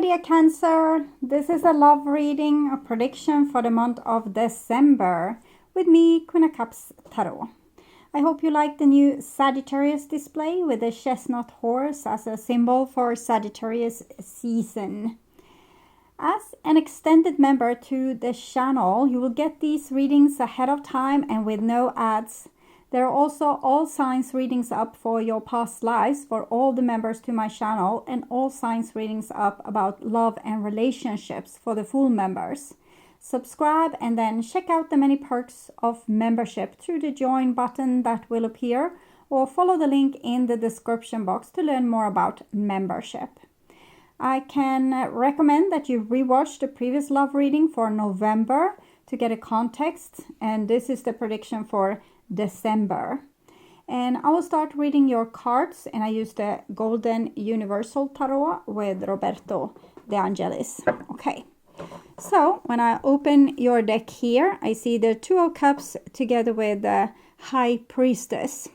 dear Cancer, this is a love reading, a prediction for the month of December with me, Queen of Cups Tarot. I hope you like the new Sagittarius display with the chestnut horse as a symbol for Sagittarius season. As an extended member to the channel, you will get these readings ahead of time and with no ads. There are also all signs readings up for your past lives for all the members to my channel, and all signs readings up about love and relationships for the full members. Subscribe and then check out the many perks of membership through the join button that will appear, or follow the link in the description box to learn more about membership. I can recommend that you rewatch the previous love reading for November to get a context, and this is the prediction for December. And I will start reading your cards, and I use the Golden Universal Tarot with Roberto De Angelis. Okay, so when I open your deck here, I see the Two of Cups together with the High Priestess.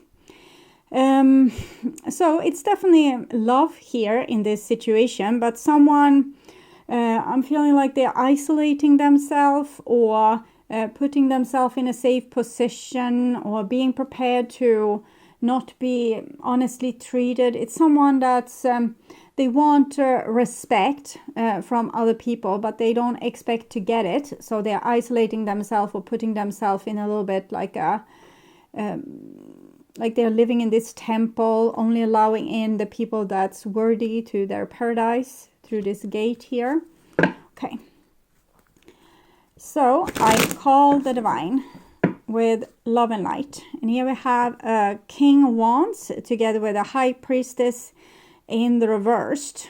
So it's definitely love here in this situation, but someone, I'm feeling like they're isolating themselves, or putting themselves in a safe position, or being prepared to not be honestly treated. It's someone that's, they want respect from other people, but they don't expect to get it. So they're isolating themselves or putting themselves in a little bit like a, like they're living in this temple, only allowing in the people that's worthy to their paradise through this gate here. Okay. So I call the divine with love and light. And here we have a King of Wands together with a High Priestess in the reversed.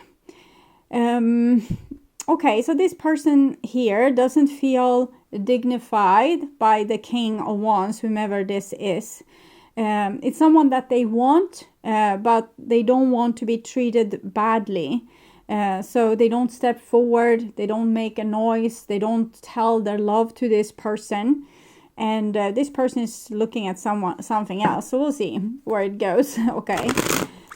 Okay, so this person here doesn't feel dignified by the King of Wands, whomever this is. It's someone that they want, but they don't want to be treated badly. So they don't step forward, they don't make a noise, they don't tell their love to this person. And this person is looking at something else. So we'll see where it goes. Okay.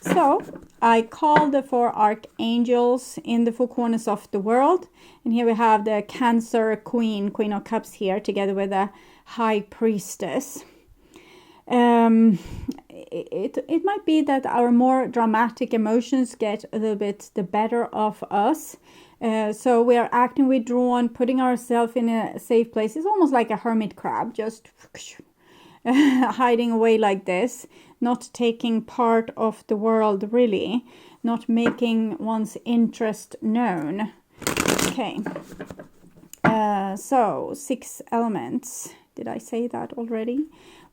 So I call the four archangels in the four corners of the world. And here we have the Cancer Queen, Queen of Cups here, together with the High Priestess. It might be that our more dramatic emotions get a little bit the better of us. So we are acting withdrawn, putting ourselves in a safe place. It's almost like a hermit crab, just hiding away like this, not taking part of the world really, not making one's interest known. Okay, so 6 elements. Did I say that already?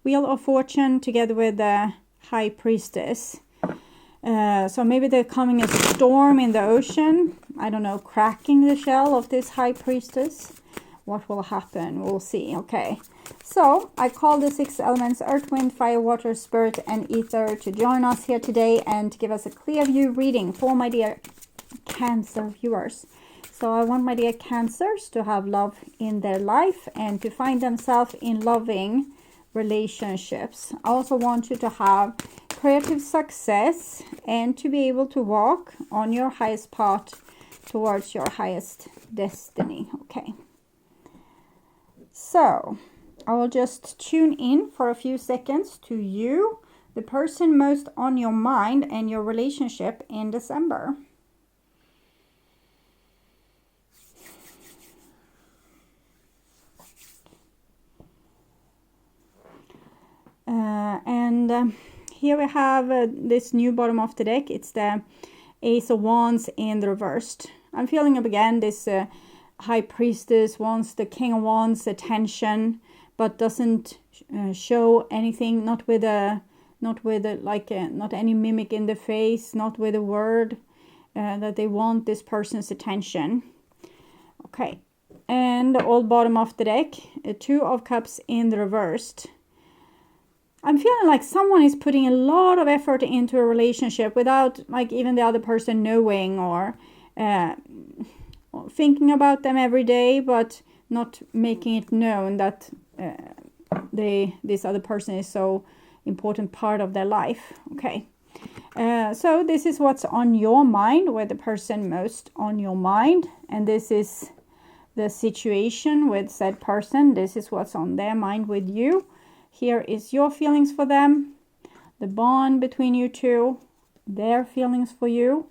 Wheel of Fortune together with the High Priestess. So maybe they're coming a storm in the ocean. I don't know, cracking the shell of this High Priestess. What will happen? We'll see. Okay. So I call the 6 elements, Earth, Wind, Fire, Water, Spirit, and Ether, to join us here today and to give us a clear view reading for my dear Cancer viewers. So I want my dear Cancers to have love in their life and to find themselves in loving relationships. I also want you to have creative success and to be able to walk on your highest path towards your highest destiny. Okay. So I will just tune in for a few seconds to you, the person most on your mind and your relationship in December. Here we have this new bottom of the deck. It's the Ace of Wands in the reversed. I'm feeling up again this High Priestess wants the King of Wands attention, but doesn't show anything. Not any mimic in the face. Not with a word that they want this person's attention. Okay, and the old bottom of the deck, Two of Cups in the reversed. I'm feeling like someone is putting a lot of effort into a relationship without like even the other person knowing, or thinking about them every day, but not making it known that this other person is so important part of their life. Okay. So this is what's on your mind, with the person most on your mind. And this is the situation with said person. This is what's on their mind with you. Here is your feelings for them, the bond between you two, their feelings for you,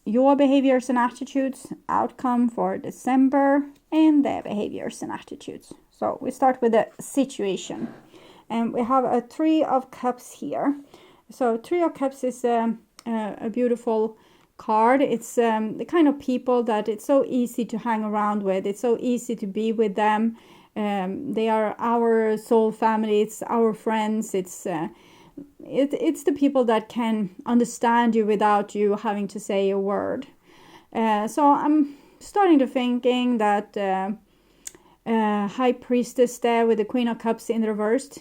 your behaviors and attitudes, outcome for December, and their behaviors and attitudes. So we start with the situation. And we have a Three of Cups here. So Three of Cups is a beautiful card. It's the kind of people that it's so easy to hang around with. It's so easy to be with them. They are our soul family. It's our friends. It's the people that can understand you without you having to say a word. So I'm starting to thinking that High Priestess there with the Queen of Cups in reversed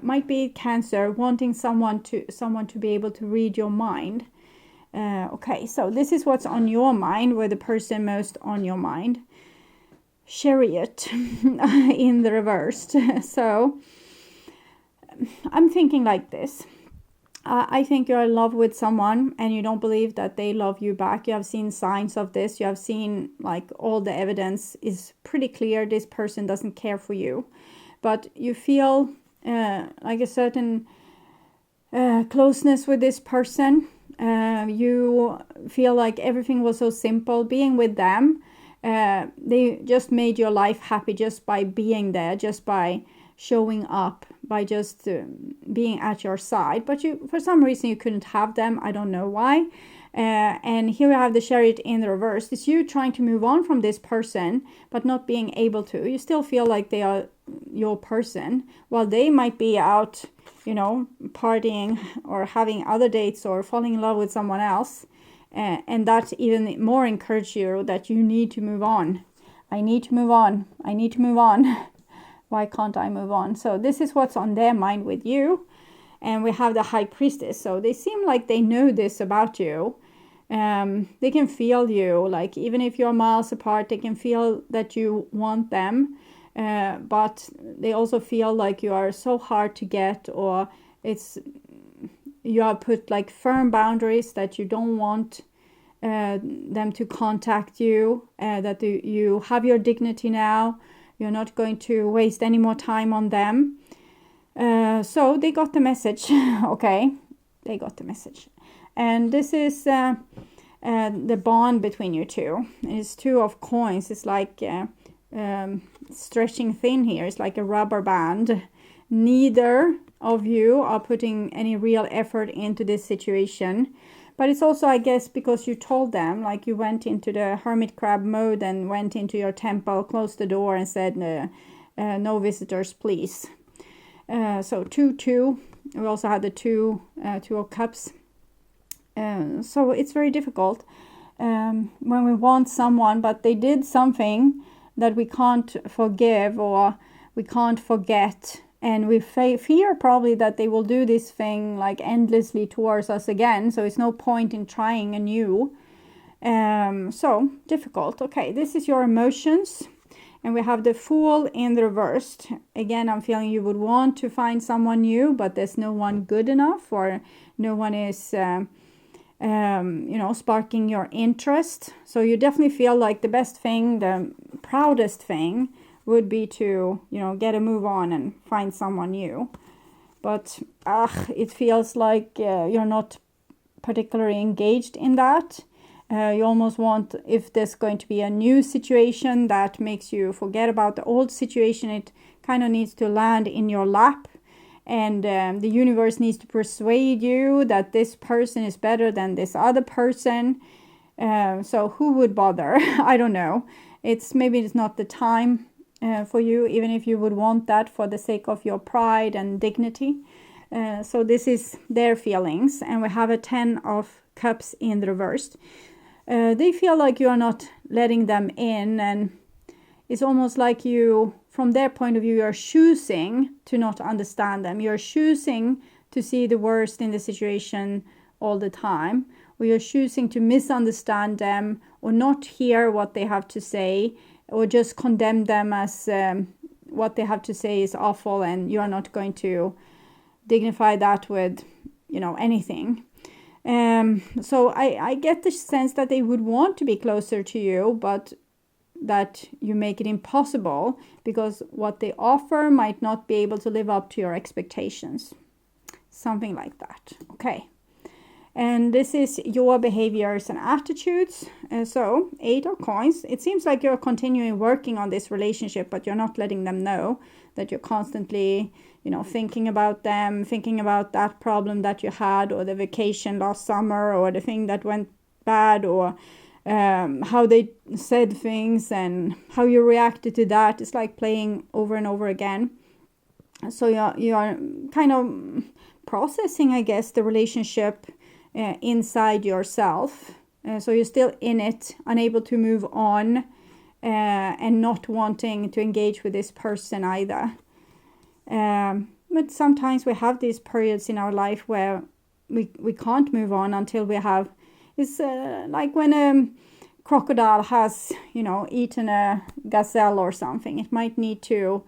might be Cancer, wanting someone to be able to read your mind. Okay, so this is what's on your mind, with the person most on your mind. Chariot in the reversed. So I'm thinking like this. I think you're in love with someone and you don't believe that they love you back. You have seen signs of this. You have seen, like, all the evidence is pretty clear. This person doesn't care for you. But you feel like a certain closeness with this person. You feel like everything was so simple. Being with them, they just made your life happy just by being there, just by showing up, by just being at your side. But you, for some reason, you couldn't have them. I don't know why. And here we have the Chariot in the reverse. It's you trying to move on from this person, but not being able to. You still feel like they are your person, while they might be out, you know, partying or having other dates or falling in love with someone else. And that even more encourages you that you need to move on. I need to move on. I need to move on. Why can't I move on? So this is what's on their mind with you. And we have the High Priestess. So they seem like they know this about you. They can feel you. Like, even if you're miles apart, they can feel that you want them. But they also feel like you are so hard to get, or you have put like firm boundaries that you don't want them to contact you, that you have your dignity now. You're not going to waste any more time on them. So they got the message. Okay, they got the message. And this is the bond between you two. It's Two of Coins. It's like stretching thin here. It's like a rubber band. Neither of you are putting any real effort into this situation. But it's also, I guess, because you told them, like, you went into the hermit crab mode and went into your temple, closed the door and said, no visitors, please. So 2-2. We also had the Two of Cups. So it's very difficult when we want someone, but they did something that we can't forgive or we can't forget. And we fear probably that they will do this thing like endlessly towards us again. So it's no point in trying anew. So difficult. Okay, this is your emotions. And we have the Fool in the reversed. Again, I'm feeling you would want to find someone new, but there's no one good enough, or no one is, sparking your interest. So you definitely feel like the best thing, the proudest thing, would be to, get a move on and find someone new. But it feels like you're not particularly engaged in that. You almost want, if there's going to be a new situation that makes you forget about the old situation, it kind of needs to land in your lap. And the universe needs to persuade you that this person is better than this other person. So who would bother? I don't know. Maybe it's not the time for you, even if you would want that for the sake of your pride and dignity. So this is their feelings. And we have a 10 of Cups in the reversed. They feel like you are not letting them in, and it's almost like you, from their point of view, you're choosing to not understand them. You're choosing to see the worst in the situation all the time, or you're choosing to misunderstand them or not hear what they have to say, or just condemn them as what they have to say is awful, and you are not going to dignify that with anything. So I get the sense that they would want to be closer to you, but that you make it impossible because what they offer might not be able to live up to your expectations. Something like that. Okay. And this is your behaviors and attitudes. So 8 of coins. It seems like you're continuing working on this relationship, but you're not letting them know that you're constantly, thinking about them, thinking about that problem that you had, or the vacation last summer, or the thing that went bad, or how they said things and how you reacted to that. It's like playing over and over again. So you are kind of processing, I guess, the relationship inside yourself. So you're still in it, unable to move on, and not wanting to engage with this person either. But sometimes we have these periods in our life where we can't move on until we have. It's like when a crocodile has, eaten a gazelle or something. It might need to,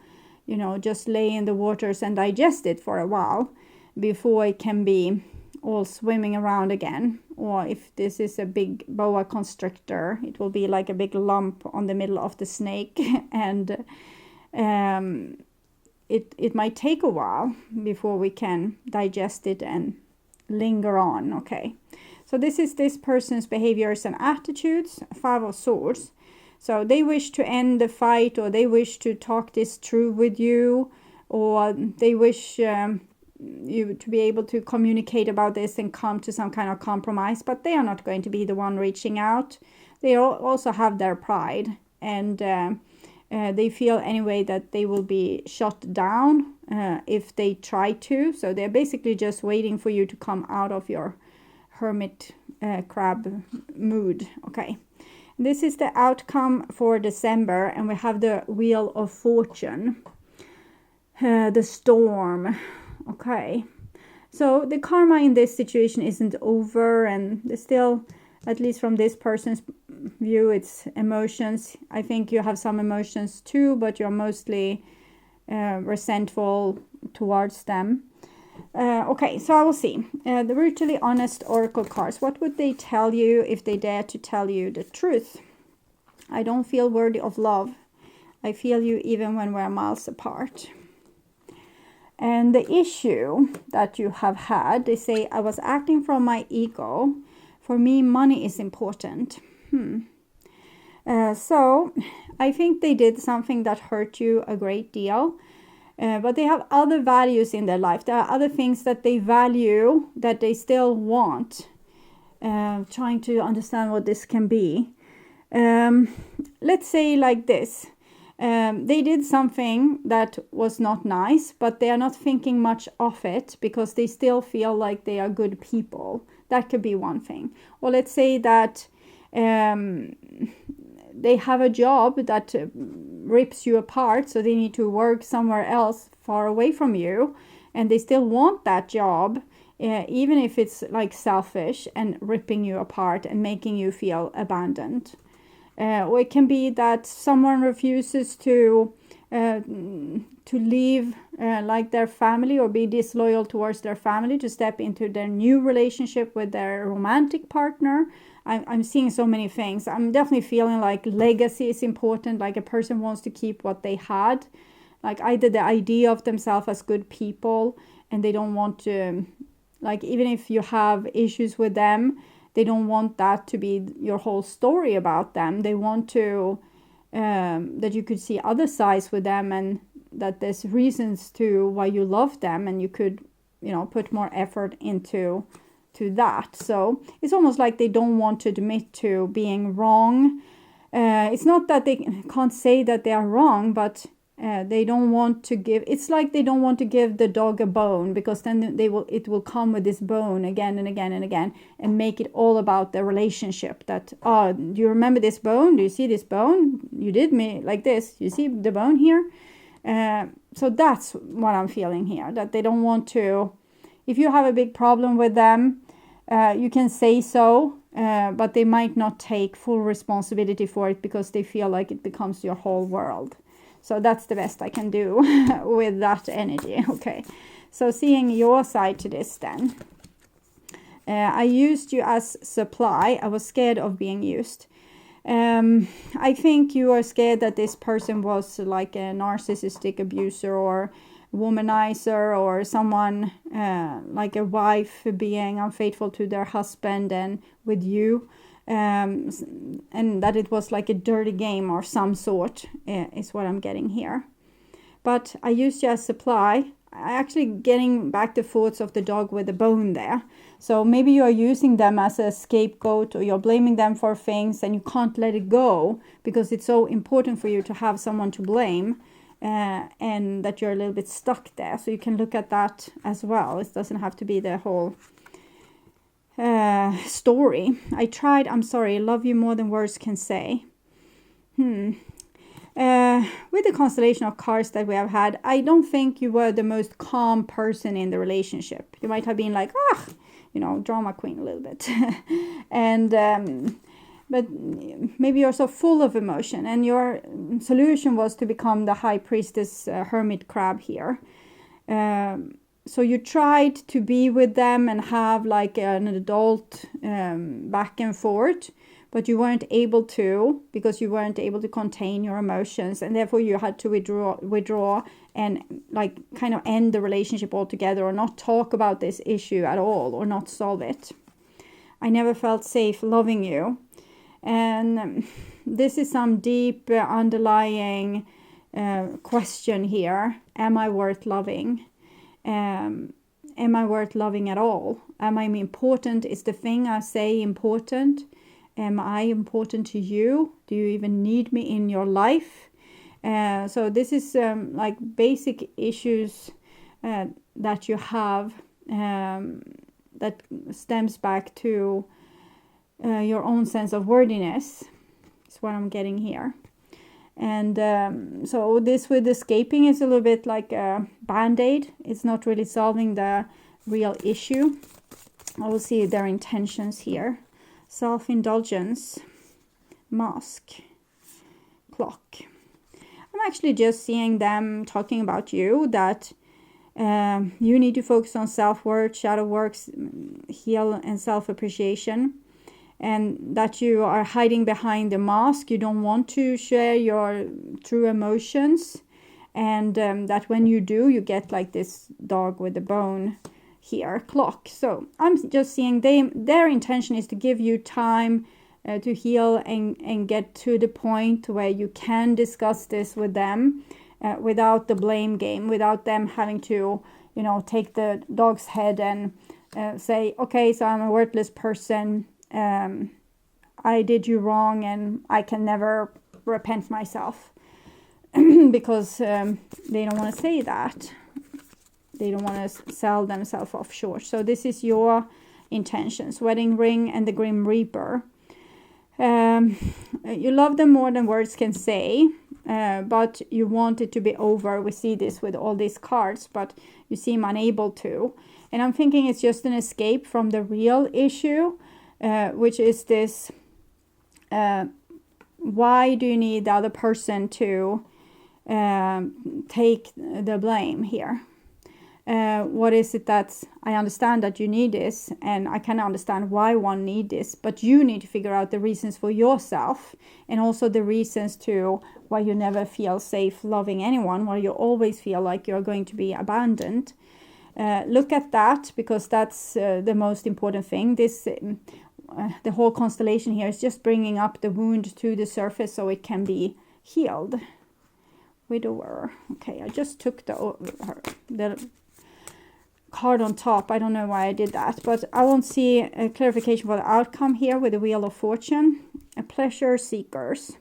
just lay in the waters and digest it for a while before it can be all swimming around again. Or if this is a big boa constrictor, it will be like a big lump on the middle of the snake, and it might take a while before we can digest it and linger on. Okay, so this is this person's behaviors and attitudes. 5 of Swords. So they wish to end the fight, or they wish to talk this through with you, or they wish you to be able to communicate about this and come to some kind of compromise, but they are not going to be the one reaching out. They also have their pride, and they feel anyway that they will be shot down if they try to. So they're basically just waiting for you to come out of your hermit crab mood. Okay, this is the outcome for December, and we have the Wheel of Fortune, the Storm. Okay, so the karma in this situation isn't over, and there's still, at least from this person's view, it's emotions. I think you have some emotions too, but you're mostly resentful towards them. Okay, so I will see. The brutally honest oracle cards. What would they tell you if they dare to tell you the truth? I don't feel worthy of love. I feel you even when we're miles apart. And the issue that you have had, they say, I was acting from my ego. For me, money is important. So I think they did something that hurt you a great deal. But they have other values in their life. There are other things that they value that they still want. Trying to understand what this can be. Let's say like this. They did something that was not nice, but they are not thinking much of it because they still feel like they are good people. That could be one thing. Or let's say that they have a job that rips you apart, so they need to work somewhere else far away from you, and they still want that job, even if it's like selfish and ripping you apart and making you feel abandoned. Or it can be that someone refuses to leave like their family or be disloyal towards their family to step into their new relationship with their romantic partner. I'm seeing so many things. I'm definitely feeling like legacy is important, like a person wants to keep what they had, like either the idea of themselves as good people, and they don't want to, like, even if you have issues with them, they don't want that to be your whole story about them. They want to, that you could see other sides with them, and that there's reasons to why you love them, and you could, put more effort into that. So it's almost like they don't want to admit to being wrong. It's not that they can't say that they are wrong, but they don't want to give. It's like they don't want to give the dog a bone, because then it will come with this bone again and again and again, and make it all about the relationship. That, do you remember this bone? Do you see this bone? You did me like this. You see the bone here? So that's what I'm feeling here. That they don't want to. If you have a big problem with them, you can say so, but they might not take full responsibility for it because they feel like it becomes your whole world. So that's the best I can do with that energy. Okay, so seeing your side to this then. I used you as supply. I was scared of being used. I think you are scared that this person was like a narcissistic abuser or womanizer, or someone like a wife being unfaithful to their husband and with you, and that it was like a dirty game or some sort, is what I'm getting here. But I used you as supply. Actually getting back the thoughts of the dog with the bone there. So maybe you are using them as a scapegoat, or you're blaming them for things and you can't let it go because it's so important for you to have someone to blame, and that you're a little bit stuck there. So you can look at that as well. It doesn't have to be the whole story. I'm sorry, love you more than words can say. With the constellation of cards that we have had, I don't think you were the most calm person in the relationship. You might have been like, drama queen a little bit. But maybe you're so full of emotion, and your solution was to become the high priestess hermit crab here. So you tried to be with them and have like an adult back and forth, but you weren't able to, because you weren't able to contain your emotions, and therefore you had to withdraw and like kind of end the relationship altogether, or not talk about this issue at all, or not solve it. I never felt safe loving you. And this is some deep underlying question here. Am I worth loving? Am I worth loving at all? Am I important? Is the thing I say important? Am I important to you? Do you even need me in your life? So this is like basic issues that you have, that stems back to your own sense of worthiness. Is what I'm getting here. And so this with escaping is a little bit like a band-aid. It's not really solving the real issue. I will see their intentions here. Self-indulgence, mask, clock. I'm actually just seeing them talking about you, that you need to focus on self-worth, shadow works, heal, and self-appreciation, and that you are hiding behind the mask. You don't want to share your true emotions, and that when you do, you get like this dog with the bone here, clock. So I'm just seeing their intention is to give you time to heal and get to the point where you can discuss this with them without the blame game, without them having to, take the dog's head and say, okay, so I'm a worthless person. I did you wrong and I can never repent myself. Because they don't want to say that. They don't want to sell themselves off short. So this is your intentions. Wedding ring and the Grim Reaper. You love them more than words can say, but you want it to be over. We see this with all these cards, but you seem unable to. And I'm thinking it's just an escape from the real issue, which is this, why do you need the other person to take the blame here? What is it that I understand that you need this, and I can understand why one need this, but you need to figure out the reasons for yourself, and also the reasons to why you never feel safe loving anyone, why you always feel like you're going to be abandoned. Look at that, because that's the most important thing. This the whole constellation here is just bringing up the wound to the surface so it can be healed. Widower. Okay, I just took the card on top. I don't know why I did that, but I won't see a clarification for the outcome here with the Wheel of Fortune. Pleasure seekers.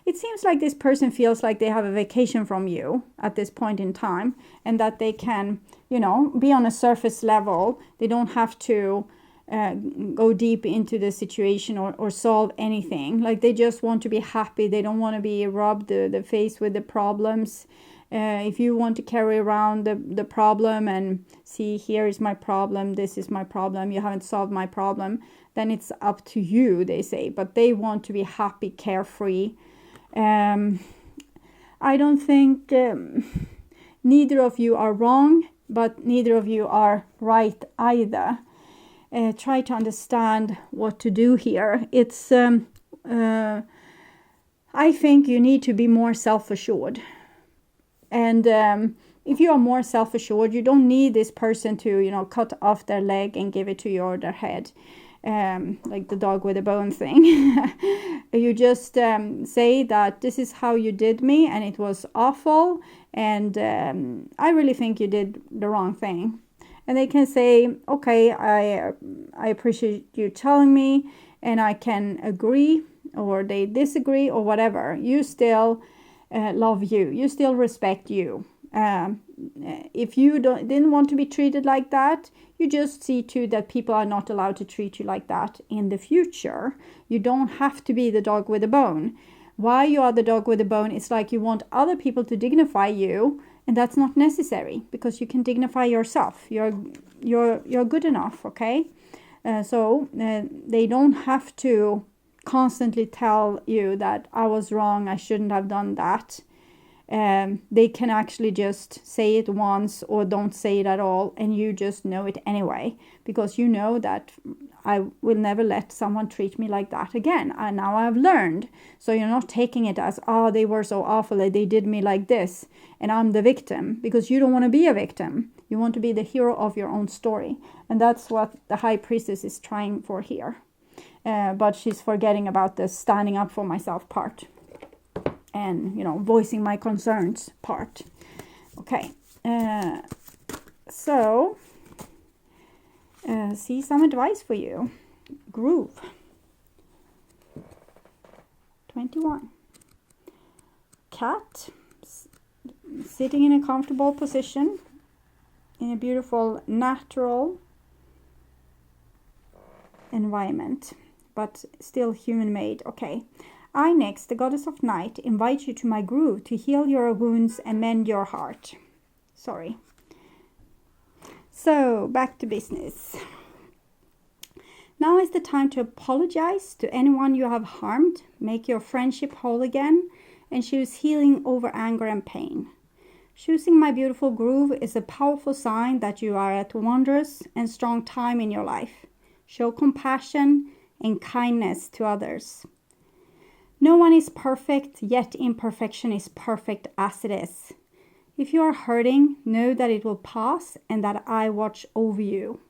It seems like this person feels like they have a vacation from you at this point in time, and that they can, be on a surface level. They don't have to go deep into the situation or solve anything. Like, they just want to be happy. They don't want to be rubbed the face with the problems. If you want to carry around the problem and see, here is my problem, this is my problem, you haven't solved my problem, then it's up to you, they say. But they want to be happy, carefree. I don't think neither of you are wrong, but neither of you are right either. try to understand what to do here. It's I think you need to be more self-assured. And if you are more self-assured, you don't need this person to, cut off their leg and give it to you or their head. Like the dog with a bone thing. You just say that this is how you did me and it was awful, and I really think you did the wrong thing. And they can say, okay, I appreciate you telling me, and I can agree, or they disagree, or whatever. You still love you. You still respect you. If you didn't want to be treated like that, you just see to that people are not allowed to treat you like that in the future. You don't have to be the dog with a bone. Why you are the dog with a bone is like you want other people to dignify you, and that's not necessary, because you can dignify yourself. You're good enough, okay? So they don't have to constantly tell you that I was wrong, I shouldn't have done that. They can actually just say it once or don't say it at all, and you just know it anyway, because you know that I will never let someone treat me like that again. And now I've learned. So you're not taking it as, oh, they were so awful, they did me like this, and I'm the victim, because you don't want to be a victim. You want to be the hero of your own story. And that's what the High Priestess is trying for here. But she's forgetting about the standing up for myself part. And, voicing my concerns part. Okay. So, see some advice for you. Groove. 21. Cat. Sitting in a comfortable position. In a beautiful, natural environment. But still human-made. Okay. I next, the goddess of night, invite you to my groove to heal your wounds and mend your heart. Sorry. So, back to business. Now is the time to apologize to anyone you have harmed, make your friendship whole again, and choose healing over anger and pain. Choosing my beautiful groove is a powerful sign that you are at a wondrous and strong time in your life. Show compassion and kindness to others. No one is perfect, yet imperfection is perfect as it is. If you are hurting, know that it will pass and that I watch over you.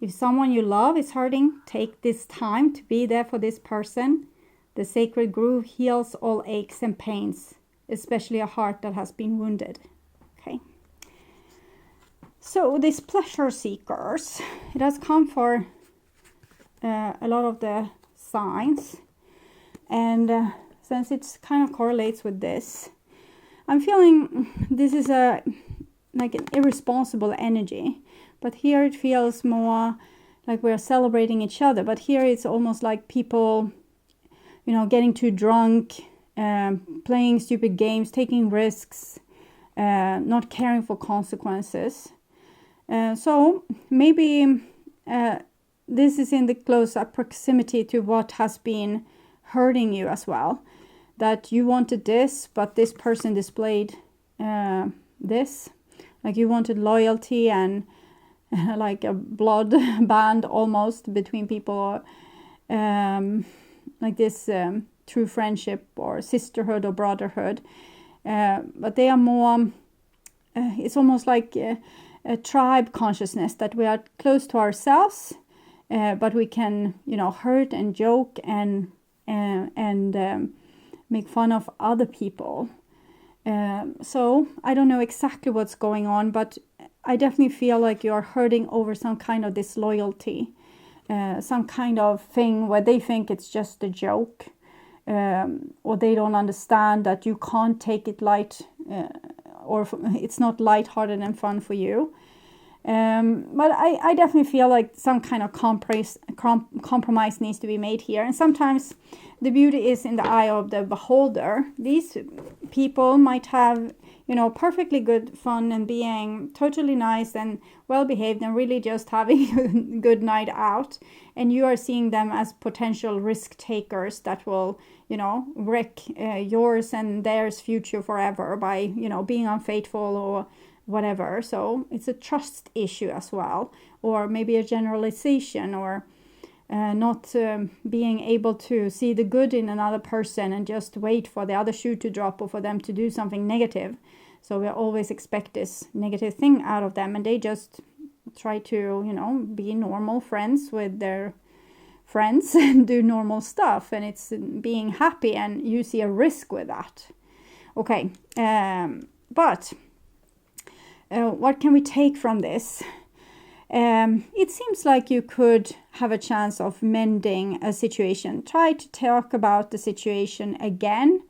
If someone you love is hurting, take this time to be there for this person. The sacred groove heals all aches and pains, especially a heart that has been wounded. Okay. So these pleasure seekers, it has come for a lot of the signs. And since it kind of correlates with this, I'm feeling this is like an irresponsible energy. But here it feels more like we're celebrating each other. But here it's almost like people, getting too drunk, playing stupid games, taking risks, not caring for consequences. So maybe this is in the close proximity to what has been hurting you as well, that you wanted this, but this person displayed this, like you wanted loyalty and like a blood bond almost between people, like this true friendship or sisterhood or brotherhood, but they are more, it's almost like a tribe consciousness, that we are close to ourselves, but we can, hurt and joke and make fun of other people. So I don't know exactly what's going on, but I definitely feel like you're hurting over some kind of disloyalty, some kind of thing where they think it's just a joke, or they don't understand that you can't take it light, or it's not lighthearted and fun for you. But I definitely feel like some kind of compromise needs to be made here. And sometimes the beauty is in the eye of the beholder. These people might have, perfectly good fun and being totally nice and well-behaved and really just having a good night out. And you are seeing them as potential risk takers that will, wreck yours and theirs future forever by, being unfaithful or whatever. So it's a trust issue as well, or maybe a generalization, or not being able to see the good in another person and just wait for the other shoe to drop or for them to do something negative. So we always expect this negative thing out of them, and they just try to, be normal friends with their friends and do normal stuff, and it's being happy, and you see a risk with that. Okay, but what can we take from this? It seems like you could have a chance of mending a situation. Try to talk about the situation again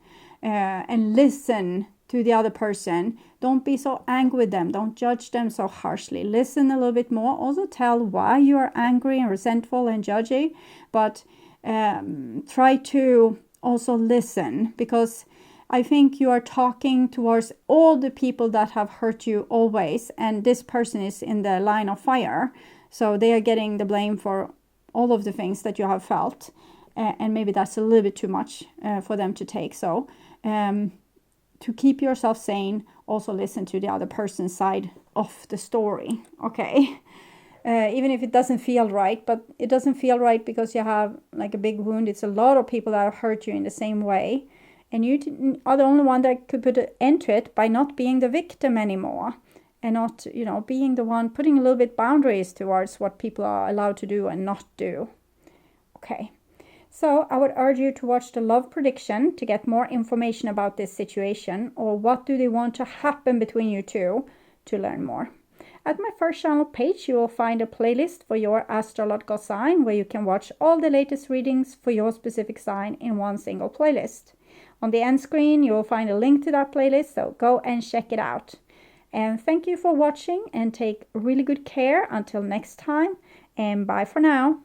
and listen to the other person. Don't be so angry with them. Don't judge them so harshly. Listen a little bit more. Also tell why you are angry and resentful and judgy, but try to also listen, because I think you are talking towards all the people that have hurt you always, and this person is in the line of fire, so they are getting the blame for all of the things that you have felt, and maybe that's a little bit too much for them to take. So to keep yourself sane, also listen to the other person's side of the story, okay? Even if it doesn't feel right, but it doesn't feel right because you have like a big wound. It's a lot of people that have hurt you in the same way, and you are the only one that could put an end to it by not being the victim anymore, and not, being the one putting a little bit boundaries towards what people are allowed to do and not do. Okay, so I would urge you to watch the love prediction to get more information about this situation, or what do they want to happen between you two, to learn more. At my first channel page, you will find a playlist for your astrological sign, where you can watch all the latest readings for your specific sign in one single playlist. On the end screen, you will find a link to that playlist, so go and check it out. And thank you for watching, and take really good care until next time, and bye for now.